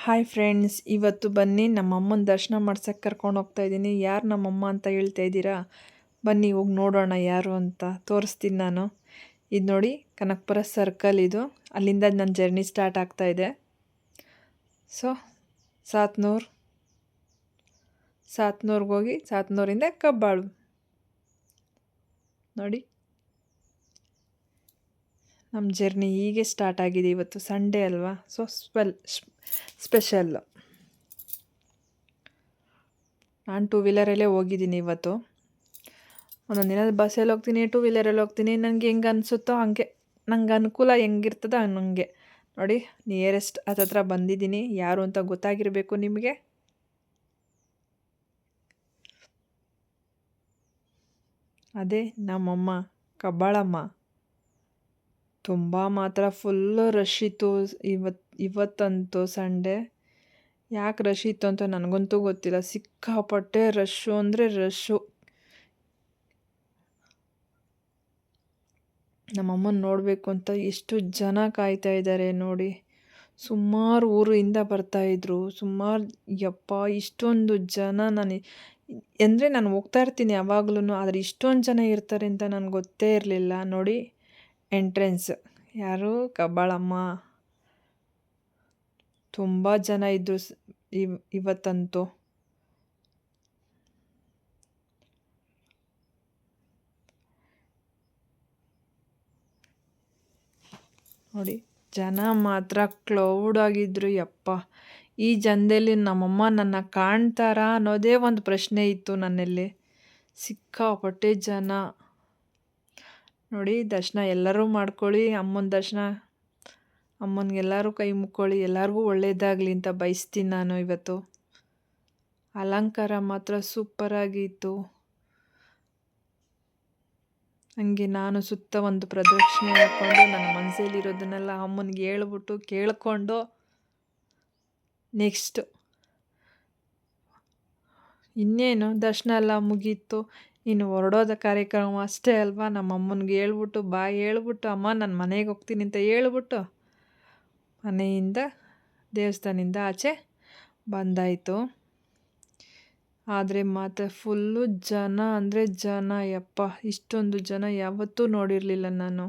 Hi friends, ಇವತ್ತು ಬನ್ನಿ ನಮ್ಮಮ್ಮನ ದರ್ಶನ ಮಾಡ್ಸಕ್ಕೆ ಕರ್ಕೊಂಡು ಹೋಗ್ತಾ ಇದ್ದೀನಿ. ಯಾರು ನಮ್ಮಮ್ಮ ಅಂತ ಹೇಳ್ತಾ ಇದ್ದೀರಾ? ಬನ್ನಿ ಹೋಗಿ ನೋಡೋಣ ಯಾರು ಅಂತ ತೋರಿಸ್ತೀನಿ ನಾನು. ಇದು ನೋಡಿ, ಕನಕಪುರ ಸರ್ಕಲ್ ಇದು. ಅಲ್ಲಿಂದ ನನ್ನ ಜರ್ನಿ ಸ್ಟಾರ್ಟ್ ಆಗ್ತಾ ಇದೆ. ಸೊ ಸಾತ್ನೂರ್ಗೆ ಹೋಗಿ ಸಾತ್ನೂರಿಂದ ಕಬ್ಬಾಳು ನೋಡಿ. ನಮ್ಮ ಜರ್ನಿ ಹೀಗೆ ಸ್ಟಾರ್ಟ್ ಆಗಿದೆ. ಇವತ್ತು ಸಂಡೇ ಅಲ್ವಾ, ಸೊ ಸ್ಪೆಷಲ್. ನಾನು 2 ವೀಲರಲ್ಲೇ ಹೋಗಿದ್ದೀನಿ ಇವತ್ತು. ಒಂದೊಂದು ದಿನ ಬಸ್ಸಲ್ಲಿ ಹೋಗ್ತೀನಿ, 2 ವೀಲರಲ್ಲಿ ಹೋಗ್ತೀನಿ. ನನಗೆ ಹೆಂಗೆ ಅನಿಸುತ್ತೋ ಹಾಗೆ, ನಂಗೆ ಅನುಕೂಲ ಹೆಂಗಿರ್ತದೋ ಹಂಗೆ ನೋಡಿ. ನಿಯರೆಸ್ಟ್ ಹತ್ರ ಬಂದಿದ್ದೀನಿ. ಯಾರು ಅಂತ ಗೊತ್ತಾಗಿರಬೇಕು ನಿಮಗೆ. ಅದೇ ನಮ್ಮಮ್ಮ ಕಬ್ಬಾಳಮ್ಮ. ತುಂಬ ಮಾತ್ರ ಫುಲ್ಲು ರಶ್ ಇತ್ತು ಇವತ್ತಂತೂ ಸಂಡೇ. ಯಾಕೆ ರಶ್ ಇತ್ತು ಅಂತ ನನಗಂತೂ ಗೊತ್ತಿಲ್ಲ. ಸಿಕ್ಕಾಪಟ್ಟೆ ರಶ್ಶು ಅಂದರೆ ರಶ್ಶು. ನಮ್ಮಮ್ಮನ ನೋಡಬೇಕು ಅಂತ ಎಷ್ಟು ಜನ ಕಾಯ್ತಾ ಇದ್ದಾರೆ ನೋಡಿ. ಸುಮಾರು ಊರಿಂದ ಬರ್ತಾಯಿದ್ರು. ಸುಮಾರು ಇಷ್ಟೊಂದು ಜನ. ನಾನು ಹೋಗ್ತಾ ಇರ್ತೀನಿ ಯಾವಾಗ್ಲೂ, ಆದರೆ ಇಷ್ಟೊಂದು ಜನ ಇರ್ತಾರೆ ಅಂತ ನನಗೆ ಗೊತ್ತೇ ಇರಲಿಲ್ಲ ನೋಡಿ. ಎಂಟ್ರೆನ್ಸ್ ಯಾರು? ಕಬ್ಬಾಳಮ್ಮ. ತುಂಬ ಜನ ಇದ್ದರು ಇವತ್ತಂತೂ. ನೋಡಿ, ಜನ ಮಾತ್ರ ಕ್ಲೌಡ್ ಆಗಿದ್ರು. ಈ ಜನದಲ್ಲಿ ನಮ್ಮಮ್ಮ ನನ್ನ ಕಾಣ್ತಾರಾ ಅನ್ನೋದೇ ಒಂದು ಪ್ರಶ್ನೆ ಇತ್ತು ನನ್ನಲ್ಲಿ. ಸಿಕ್ಕಾಪಟ್ಟೆ ಜನ ನೋಡಿ. ದರ್ಶನ ಎಲ್ಲರೂ ಮಾಡ್ಕೊಳ್ಳಿ. ಅಮ್ಮನ ದರ್ಶನ, ಅಮ್ಮನಿಗೆಲ್ಲರೂ ಕೈ ಮುಕ್ಕೊಳ್ಳಿ. ಎಲ್ಲರಿಗೂ ಒಳ್ಳೇದಾಗಲಿ ಅಂತ ಬಯಸ್ತೀನಿ ನಾನು. ಇವತ್ತು ಅಲಂಕಾರ ಮಾತ್ರ ಸೂಪರಾಗಿತ್ತು. ಹಂಗೆ ನಾನು ಸುತ್ತ ಒಂದು ಪ್ರದಕ್ಷಿಣೆ ಹಾಕ್ಕೊಂಡು ನನ್ನ ಮನಸ್ಸಲ್ಲಿರೋದನ್ನೆಲ್ಲ ಅಮ್ಮನಿಗೆ ಹೇಳ್ಬಿಟ್ಟು ಕೇಳಿಕೊಂಡು ನೆಕ್ಸ್ಟ್ ಇನ್ನೇನು ದರ್ಶನ ಎಲ್ಲ ಮುಗೀತು. ಇನ್ನು ಹೊರಡೋದ ಕಾರ್ಯಕ್ರಮ ಅಷ್ಟೇ ಅಲ್ವಾ. ನಮ್ಮ ಅಮ್ಮನಿಗೆ ಹೇಳ್ಬಿಟ್ಟು ಹೇಳ್ಬಿಟ್ಟು ಅಮ್ಮ ನಾನು ಮನೆಗೆ ಹೋಗ್ತೀನಿ ಅಂತ ಹೇಳ್ಬಿಟ್ಟು ಮನೆಯಿಂದ ದೇವಸ್ಥಾನದಿಂದ ಆಚೆ ಬಂದಾಯಿತು. ಆದರೆ ಮಾತ್ರ ಫುಲ್ಲು ಜನ ಅಂದರೆ ಜನ. ಇಷ್ಟೊಂದು ಜನ ಯಾವತ್ತೂ ನೋಡಿರಲಿಲ್ಲ ನಾನು.